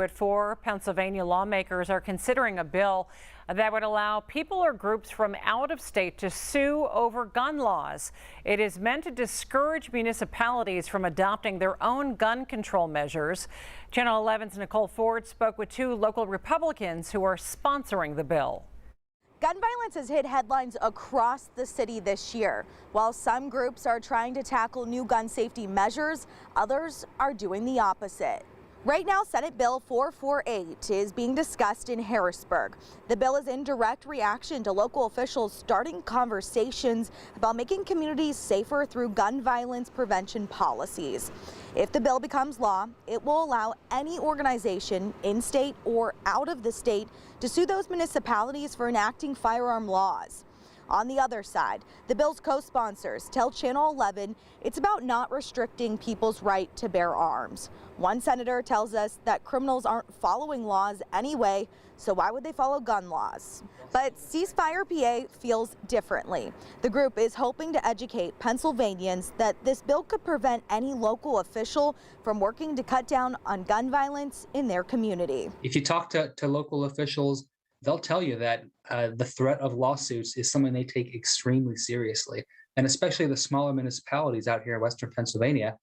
At 4, Pennsylvania lawmakers are considering a bill that would allow people or groups from out of state to sue over gun laws. It is meant to discourage municipalities from adopting their own gun control measures. Channel 11's Nicole Ford spoke with 2 local Republicans who are sponsoring the bill. Gun violence has hit headlines across the city this year. While some groups are trying to tackle new gun safety measures, others are doing the opposite. Right now, Senate Bill 448 is being discussed in Harrisburg. The bill is in direct reaction to local officials starting conversations about making communities safer through gun violence prevention policies. If the bill becomes law, it will allow any organization in state or out of the state to sue those municipalities for enacting firearm laws. On the other side, the bill's co-sponsors tell Channel 11 it's about not restricting people's right to bear arms. One senator tells us that criminals aren't following laws anyway, so why would they follow gun laws? But Ceasefire PA feels differently. The group is hoping to educate Pennsylvanians that this bill could prevent any local official from working to cut down on gun violence in their community. If you talk to local officials, they'll tell you that the threat of lawsuits is something they take extremely seriously. And especially the smaller municipalities out here in Western Pennsylvania,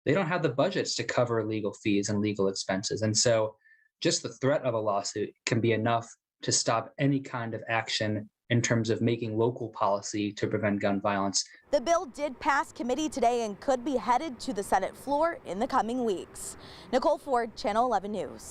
they don't have the budgets to cover legal fees and legal expenses. And so just the threat of a lawsuit can be enough to stop any kind of action in terms of making local policy to prevent gun violence. The bill did pass committee today and could be headed to the Senate floor in the coming weeks. Nicole Ford, Channel 11 News.